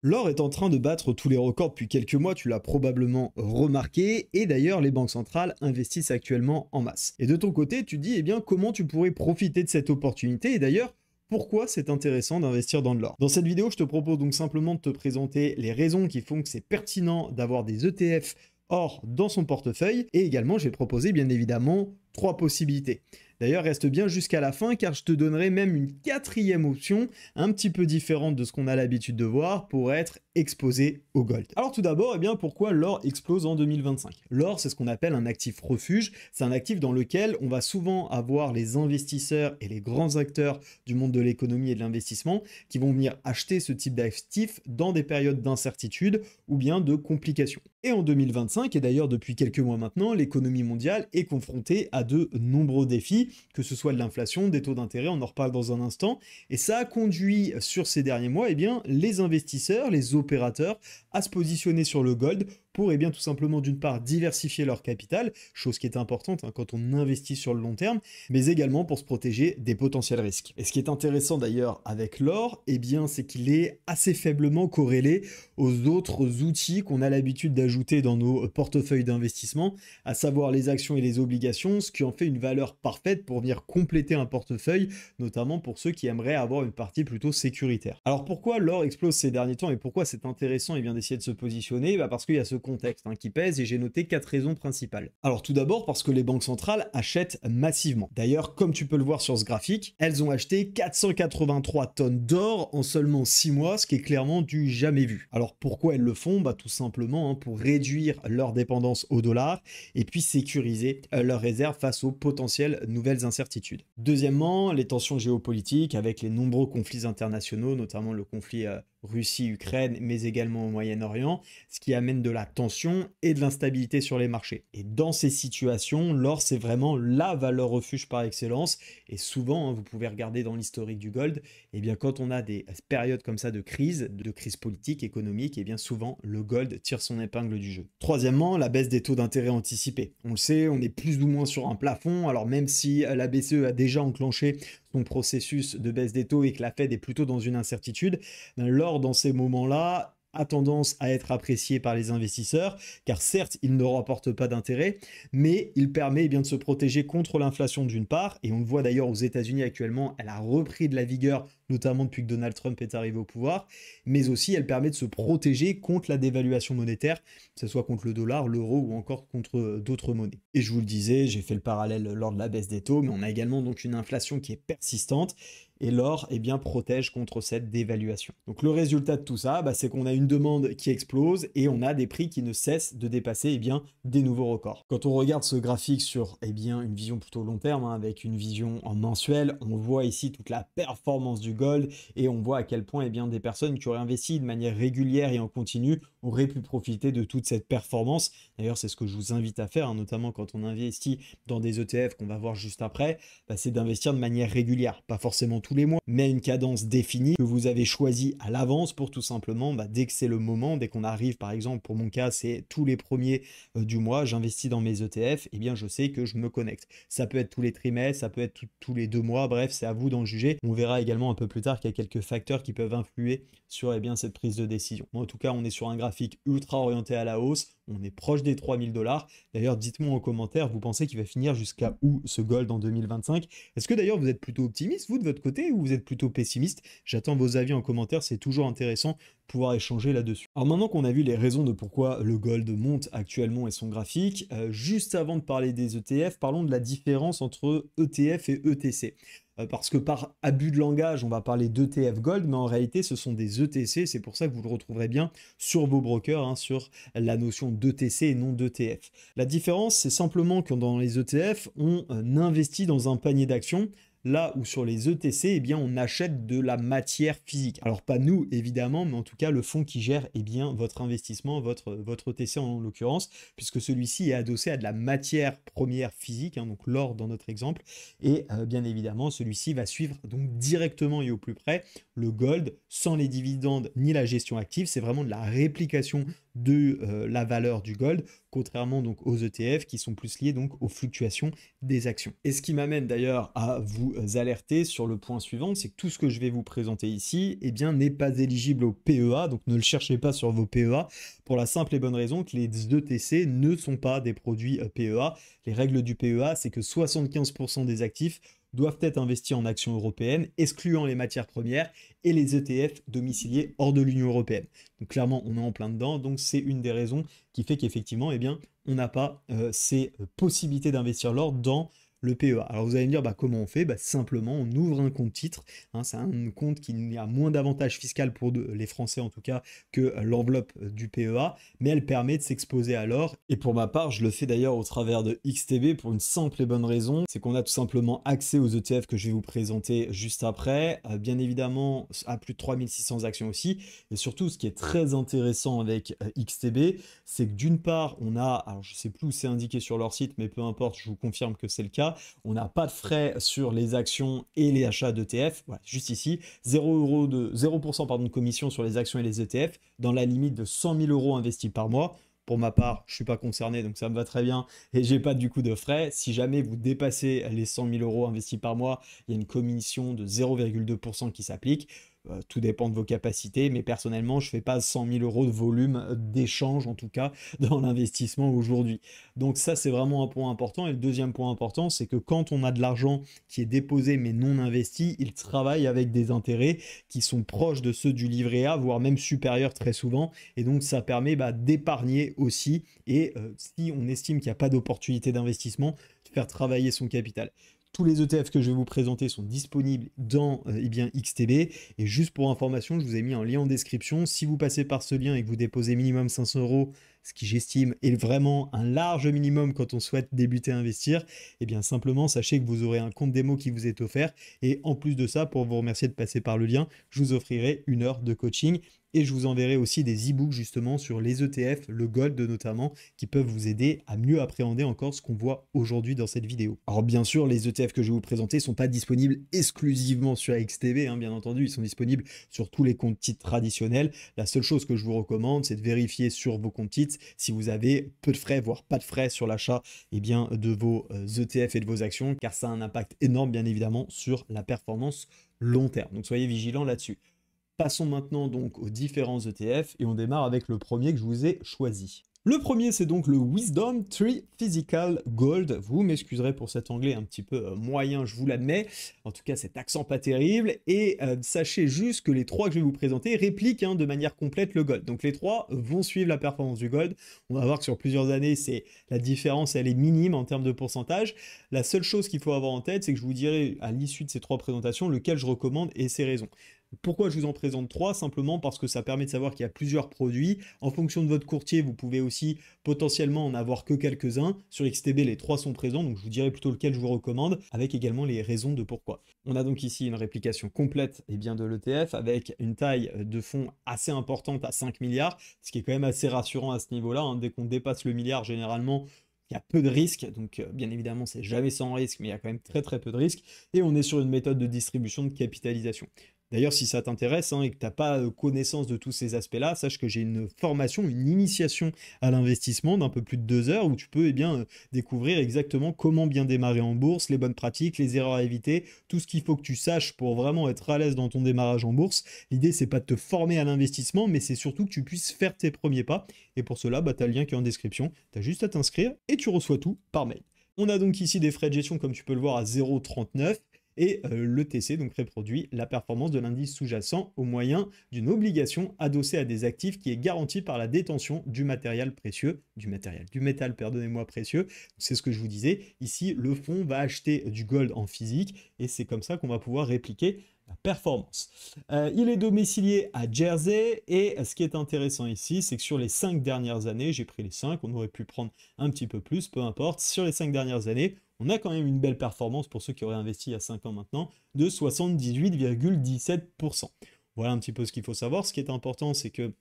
L'or est en train de battre tous les records depuis quelques mois, tu l'as probablement remarqué, et d'ailleurs les banques centrales investissent actuellement en masse. Et de ton côté, tu dis, eh bien, comment tu pourrais profiter de cette opportunité, et d'ailleurs, pourquoi c'est intéressant d'investir dans de l'or. Dans cette vidéo, je te propose donc simplement de te présenter les raisons qui font que c'est pertinent d'avoir des ETF or dans son portefeuille, et également je vais te proposer bien évidemment 3 possibilités. D'ailleurs, reste bien jusqu'à la fin car je te donnerai même une 4e option, un petit peu différente de ce qu'on a l'habitude de voir, pour être exposé au gold. Alors tout d'abord, eh bien, pourquoi l'or explose en 2025? L'or, c'est ce qu'on appelle un actif refuge. C'est un actif dans lequel on va souvent avoir les investisseurs et les grands acteurs du monde de l'économie et de l'investissement qui vont venir acheter ce type d'actifs dans des périodes d'incertitude ou bien de complications. Et en 2025, et d'ailleurs depuis quelques mois maintenant, l'économie mondiale est confrontée à de nombreux défis, que ce soit de l'inflation, des taux d'intérêt, on en reparle dans un instant, et ça a conduit sur ces derniers mois eh bien, les investisseurs, les opérateurs à se positionner sur le gold pour eh bien, tout simplement d'une part diversifier leur capital, chose qui est importante quand on investit sur le long terme, mais également pour se protéger des potentiels risques. Et ce qui est intéressant d'ailleurs avec l'or, eh bien, c'est qu'il est assez faiblement corrélé aux autres outils qu'on a l'habitude d'ajouter dans nos portefeuilles d'investissement, à savoir les actions et les obligations, ce qui en fait une valeur parfaite pour venir compléter un portefeuille, notamment pour ceux qui aimeraient avoir une partie plutôt sécuritaire. Alors pourquoi l'or explose ces derniers temps et pourquoi c'est intéressant d'essayer de se positionner? Parce qu'il y a ce contexte qui pèse et j'ai noté 4 raisons principales. Alors tout d'abord parce que les banques centrales achètent massivement. D'ailleurs, comme tu peux le voir sur ce graphique, elles ont acheté 483 tonnes d'or en seulement 6 mois, ce qui est clairement du jamais vu. Alors pourquoi elles le font? Tout simplement pour réduire leur dépendance au dollar et puis sécuriser leurs réserves face aux potentielles nouvelles incertitudes. Deuxièmement, les tensions géopolitiques avec les nombreux conflits internationaux, notamment le conflit Russie-Ukraine, mais également au Moyen-Orient, ce qui amène de la tension et de l'instabilité sur les marchés. Et dans ces situations, l'or, c'est vraiment la valeur refuge par excellence. Et souvent, vous pouvez regarder dans l'historique du gold, et bien quand on a des périodes comme ça de crise politique, économique, et bien souvent, le gold tire son épingle du jeu. Troisièmement, la baisse des taux d'intérêt anticipés. On le sait, on est plus ou moins sur un plafond, alors même si la BCE a déjà enclenché son processus de baisse des taux et que la Fed est plutôt dans une incertitude, l'or dans ces moments-là a tendance à être apprécié par les investisseurs, car certes, il ne rapporte pas d'intérêt, mais il permet bien de se protéger contre l'inflation d'une part, et on le voit d'ailleurs aux États-Unis actuellement, elle a repris de la vigueur, notamment depuis que Donald Trump est arrivé au pouvoir, mais aussi elle permet de se protéger contre la dévaluation monétaire, que ce soit contre le dollar, l'euro ou encore contre d'autres monnaies. Et je vous le disais, j'ai fait le parallèle lors de la baisse des taux, mais on a également donc une inflation qui est persistante, et l'or protège contre cette dévaluation. Donc le résultat de tout ça, c'est qu'on a une demande qui explose et on a des prix qui ne cessent de dépasser des nouveaux records. Quand on regarde ce graphique sur une vision plutôt long terme, avec une vision en mensuel, on voit ici toute la performance du gold et on voit à quel point des personnes qui auraient investi de manière régulière et en continu auraient pu profiter de toute cette performance. D'ailleurs, c'est ce que je vous invite à faire, notamment quand on investit dans des ETF qu'on va voir juste après, c'est d'investir de manière régulière, pas forcément tous les mois, mais une cadence définie que vous avez choisie à l'avance pour tout simplement, dès que c'est le moment, dès qu'on arrive, par exemple, pour mon cas, c'est tous les premiers du mois, j'investis dans mes ETF, et bien je sais que je me connecte. Ça peut être tous les trimestres, ça peut être tous les 2 mois, bref, c'est à vous d'en juger. On verra également un peu plus tard qu'il y a quelques facteurs qui peuvent influer sur cette prise de décision. En tout cas, on est sur un graphique ultra orienté à la hausse, on est proche des 3000 $. D'ailleurs, dites-moi en commentaire, vous pensez qu'il va finir jusqu'à où ce gold en 2025? Est-ce que d'ailleurs vous êtes plutôt optimiste, vous, de votre côté, ou vous êtes plutôt pessimiste? J'attends vos avis en commentaire, c'est toujours intéressant de pouvoir échanger là-dessus. Alors maintenant qu'on a vu les raisons de pourquoi le gold monte actuellement et son graphique, juste avant de parler des ETF, parlons de la différence entre ETF et ETC. Parce que par abus de langage, on va parler d'ETF Gold, mais en réalité, ce sont des ETC. C'est pour ça que vous le retrouverez bien sur vos brokers, sur la notion d'ETC et non d'ETF. La différence, c'est simplement que dans les ETF, on investit dans un panier d'actions. Là où sur les ETC, on achète de la matière physique. Alors pas nous, évidemment, mais en tout cas le fonds qui gère votre investissement, votre ETC en l'occurrence, puisque celui-ci est adossé à de la matière première physique, donc l'or dans notre exemple, et bien évidemment, celui-ci va suivre donc directement et au plus près le gold, sans les dividendes ni la gestion active. C'est vraiment de la réplication de la valeur du gold, contrairement donc aux ETF qui sont plus liés donc aux fluctuations des actions. Et ce qui m'amène d'ailleurs à vous alerter sur le point suivant, c'est que tout ce que je vais vous présenter ici, eh bien, n'est pas éligible au PEA, donc ne le cherchez pas sur vos PEA, pour la simple et bonne raison que les ETC ne sont pas des produits PEA. Les règles du PEA, c'est que 75% des actifs doivent être investis en actions européennes, excluant les matières premières et les ETF domiciliés hors de l'Union européenne. Donc clairement, on est en plein dedans, donc c'est une des raisons qui fait qu'effectivement, eh bien, on n'a pas ces possibilités d'investir l'or dans le PEA. Alors vous allez me dire, bah, comment on fait? Bah, simplement, on ouvre un compte titre. Hein, c'est un compte qui a moins d'avantages fiscaux pour les Français en tout cas que l'enveloppe du PEA, mais elle permet de s'exposer à l'or. Et pour ma part, je le fais d'ailleurs au travers de XTB pour une simple et bonne raison, c'est qu'on a tout simplement accès aux ETF que je vais vous présenter juste après, bien évidemment à plus de 3600 actions aussi, et surtout ce qui est très intéressant avec XTB, c'est que d'une part, on a, alors je sais plus où c'est indiqué sur leur site, mais peu importe, je vous confirme que c'est le cas, on n'a pas de frais sur les actions et les achats d'ETF, voilà, juste ici, 0% pardon, de commission sur les actions et les ETF, dans la limite de 100 000 euros investis par mois. Pour ma part, je ne suis pas concerné, donc ça me va très bien et j'ai pas du coup de frais. Si jamais vous dépassez les 100 000 euros investis par mois, il y a une commission de 0,2% qui s'applique. Tout dépend de vos capacités, mais personnellement, je ne fais pas 100 000 euros de volume d'échange, en tout cas, dans l'investissement aujourd'hui. Donc ça, c'est vraiment un point important. Et le deuxième point important, c'est que quand on a de l'argent qui est déposé mais non investi, il travaille avec des intérêts qui sont proches de ceux du livret A, voire même supérieurs très souvent. Et donc, ça permet d'épargner aussi. Et si on estime qu'il n'y a pas d'opportunité d'investissement, de faire travailler son capital. Tous les ETF que je vais vous présenter sont disponibles dans eh bien, XTB. Et juste pour information, je vous ai mis un lien en description. Si vous passez par ce lien et que vous déposez minimum 500 euros, ce qui j'estime est vraiment un large minimum quand on souhaite débuter à investir, eh bien simplement sachez que vous aurez un compte démo qui vous est offert. Et en plus de ça, pour vous remercier de passer par le lien, je vous offrirai 1 heure de coaching. Et je vous enverrai aussi des e-books justement sur les ETF, le gold notamment, qui peuvent vous aider à mieux appréhender encore ce qu'on voit aujourd'hui dans cette vidéo. Alors bien sûr, les ETF que je vais vous présenter ne sont pas disponibles exclusivement sur XTB, hein, bien entendu, ils sont disponibles sur tous les comptes titres traditionnels. La seule chose que je vous recommande, c'est de vérifier sur vos comptes titres si vous avez peu de frais, voire pas de frais sur l'achat de vos ETF et de vos actions, car ça a un impact énorme, bien évidemment, sur la performance long terme. Donc soyez vigilants là-dessus. Passons maintenant donc aux différents ETF et on démarre avec le premier que je vous ai choisi. Le premier, c'est donc le Wisdom Tree Physical Gold. Vous m'excuserez pour cet anglais un petit peu moyen, je vous l'admets. En tout cas, cet accent pas terrible. Et sachez juste que les trois que je vais vous présenter répliquent de manière complète le gold. Donc les trois vont suivre la performance du gold. On va voir que sur plusieurs années, la différence, elle est minime en termes de pourcentage. La seule chose qu'il faut avoir en tête, c'est que je vous dirai à l'issue de ces trois présentations lequel je recommande et ses raisons. Pourquoi je vous en présente trois? Simplement parce que ça permet de savoir qu'il y a plusieurs produits. En fonction de votre courtier, vous pouvez aussi potentiellement en avoir que quelques-uns. Sur XTB, les trois sont présents, donc je vous dirai plutôt lequel je vous recommande, avec également les raisons de pourquoi. On a donc ici une réplication complète de l'ETF, avec une taille de fonds assez importante à 5 milliards, ce qui est quand même assez rassurant à ce niveau-là. Dès qu'on dépasse le milliard, généralement, il y a peu de risques, donc bien évidemment c'est jamais sans risque, mais il y a quand même très très peu de risques, et on est sur une méthode de distribution de capitalisation. D'ailleurs, si ça t'intéresse et que tu n'as pas connaissance de tous ces aspects-là, sache que j'ai une formation, une initiation à l'investissement d'un peu plus de 2 heures où tu peux découvrir exactement comment bien démarrer en bourse, les bonnes pratiques, les erreurs à éviter, tout ce qu'il faut que tu saches pour vraiment être à l'aise dans ton démarrage en bourse. L'idée, c'est pas de te former à l'investissement, mais c'est surtout que tu puisses faire tes premiers pas. Et pour cela, tu as le lien qui est en description. Tu as juste à t'inscrire et tu reçois tout par mail. On a donc ici des frais de gestion, comme tu peux le voir, à 0,39. Et l'ETC donc reproduit la performance de l'indice sous-jacent au moyen d'une obligation adossée à des actifs qui est garantie par la détention du matériel précieux, du métal, pardonnez-moi, précieux. C'est ce que je vous disais. Ici, le fonds va acheter du gold en physique et c'est comme ça qu'on va pouvoir répliquer la performance. Il est domicilié à Jersey et ce qui est intéressant ici, c'est que sur les 5 dernières années, j'ai pris les 5, on aurait pu prendre un petit peu plus, peu importe, sur les 5 dernières années, on a quand même une belle performance pour ceux qui auraient investi il y a 5 ans maintenant, de 78,17%. Voilà un petit peu ce qu'il faut savoir. Ce qui est important, c'est que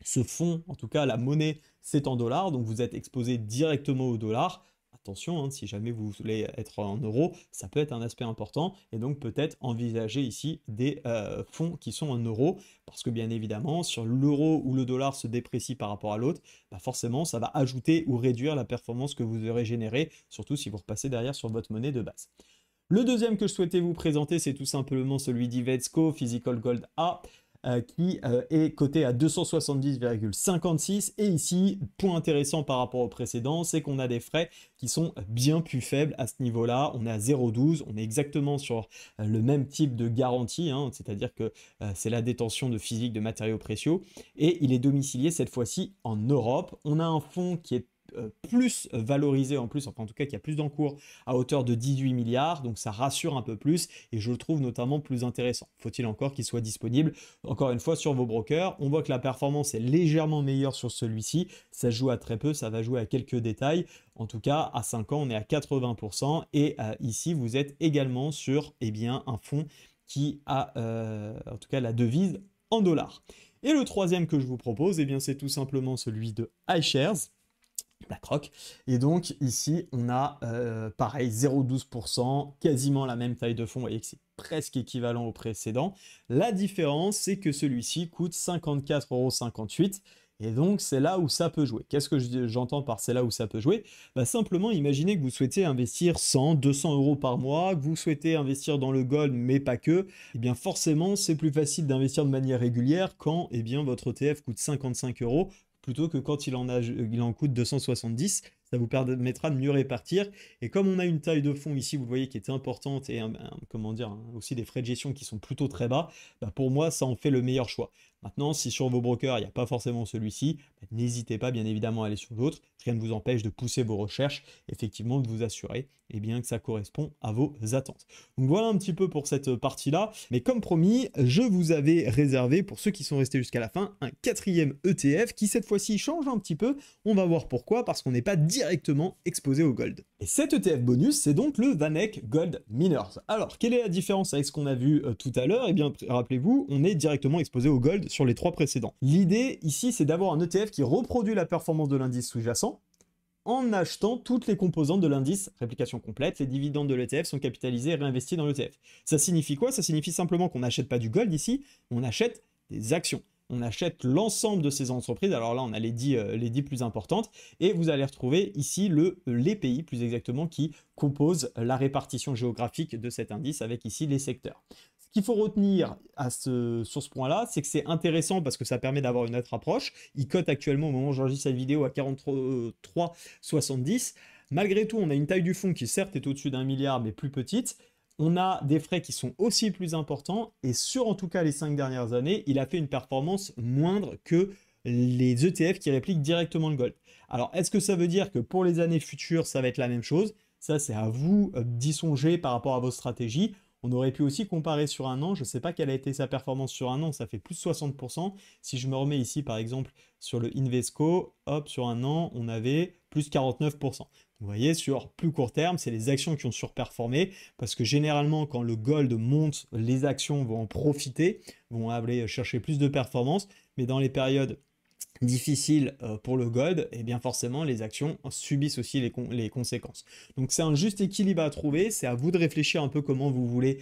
ce fonds, en tout cas la monnaie, c'est en dollars, donc vous êtes exposé directement au dollar. Attention, si jamais vous voulez être en euros, ça peut être un aspect important et donc peut-être envisager ici des fonds qui sont en euros parce que bien évidemment, sur l'euro ou le dollar se déprécie par rapport à l'autre, forcément ça va ajouter ou réduire la performance que vous aurez générée, surtout si vous repassez derrière sur votre monnaie de base. Le deuxième que je souhaitais vous présenter, c'est tout simplement celui d'Ivesco Physical Gold A, qui est coté à 270,56. Et ici, point intéressant par rapport au précédent, c'est qu'on a des frais qui sont bien plus faibles à ce niveau-là. On est à 0,12, on est exactement sur le même type de garantie, hein, c'est-à-dire que c'est la détention de physique de matériaux précieux. Et il est domicilié cette fois-ci en Europe. On a un fonds qui est plus valorisé en plus, enfin en tout cas qui a plus d'encours à hauteur de 18 milliards, donc ça rassure un peu plus et je le trouve notamment plus intéressant. Faut-il encore qu'il soit disponible encore une fois sur vos brokers. On voit que la performance est légèrement meilleure sur celui-ci, ça joue à très peu, ça va jouer à quelques détails. En tout cas, à 5 ans, on est à 80% et ici, vous êtes également sur un fonds qui a en tout cas la devise en dollars. Et le troisième que je vous propose, c'est tout simplement celui de iShares, BlackRock. Et donc ici, on a pareil 0,12%, quasiment la même taille de fonds. Vous voyez que c'est presque équivalent au précédent. La différence, c'est que celui-ci coûte 54,58 €. Et donc, c'est là où ça peut jouer. Qu'est-ce que j'entends par c'est là où ça peut jouer? Simplement, imaginez que vous souhaitez investir 100, 200 € par mois, que vous souhaitez investir dans le gold, mais pas que. Forcément, c'est plus facile d'investir de manière régulière quand votre ETF coûte 55 € plutôt que quand il en coûte 270. Ça vous permettra de mieux répartir. Et comme on a une taille de fonds ici, vous voyez, qui est importante et aussi des frais de gestion qui sont plutôt très bas, pour moi, ça en fait le meilleur choix. Maintenant, si sur vos brokers, il n'y a pas forcément celui-ci, n'hésitez pas bien évidemment à aller sur l'autre. Rien ne vous empêche de pousser vos recherches, effectivement, de vous assurer que ça correspond à vos attentes. Donc voilà un petit peu pour cette partie-là. Mais comme promis, je vous avais réservé, pour ceux qui sont restés jusqu'à la fin, un quatrième ETF qui cette fois-ci change un petit peu. On va voir pourquoi, parce qu'on n'est pas directement exposé au gold. Et cet ETF bonus, c'est donc le VanEck Gold Miners. Alors, quelle est la différence avec ce qu'on a vu tout à l'heure? Rappelez-vous, on est directement exposé au gold sur les 3 précédents. L'idée ici, c'est d'avoir un ETF qui reproduit la performance de l'indice sous-jacent en achetant toutes les composantes de l'indice réplication complète. Les dividendes de l'ETF sont capitalisés et réinvestis dans l'ETF. Ça signifie quoi? Ça signifie simplement qu'on n'achète pas du gold ici, on achète des actions. On achète l'ensemble de ces entreprises. Alors là, on a les 10 plus importantes. Et vous allez retrouver ici les pays, plus exactement, qui composent la répartition géographique de cet indice avec ici les secteurs. Ce qu'il faut retenir sur ce point-là, c'est que c'est intéressant parce que ça permet d'avoir une autre approche. Il cote actuellement, au moment où j'enregistre cette vidéo, à 43,70. Malgré tout, on a une taille du fonds qui certes est au-dessus d'1 milliard, mais plus petite. On a des frais qui sont aussi plus importants et sur en tout cas les 5 dernières années, il a fait une performance moindre que les ETF qui répliquent directement le gold. Alors, est-ce que ça veut dire que pour les années futures, ça va être la même chose? Ça, c'est à vous d'y songer par rapport à vos stratégies. On aurait pu aussi comparer sur un an. Je ne sais pas quelle a été sa performance sur un an. Ça fait plus de 60%. Si je me remets ici, par exemple, sur le Invesco, hop, sur un an, on avait plus 49%. Vous voyez, sur plus court terme, c'est les actions qui ont surperformé parce que généralement, quand le gold monte, les actions vont en profiter, vont aller chercher plus de performance. Mais dans les périodes difficiles pour le gold, forcément les actions subissent aussi les conséquences. Donc c'est un juste équilibre à trouver, c'est à vous de réfléchir un peu comment vous voulez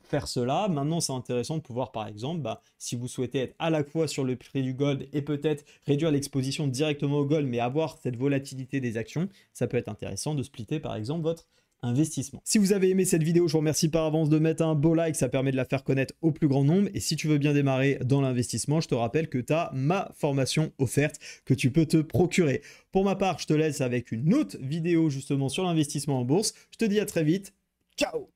faire cela. Maintenant c'est intéressant de pouvoir par exemple, si vous souhaitez être à la fois sur le prix du gold et peut-être réduire l'exposition directement au gold mais avoir cette volatilité des actions, ça peut être intéressant de splitter par exemple votre investissement. Si vous avez aimé cette vidéo, je vous remercie par avance de mettre un beau like, ça permet de la faire connaître au plus grand nombre. Et si tu veux bien démarrer dans l'investissement, je te rappelle que tu as ma formation offerte que tu peux te procurer. Pour ma part, je te laisse avec une autre vidéo justement sur l'investissement en bourse. Je te dis à très vite. Ciao!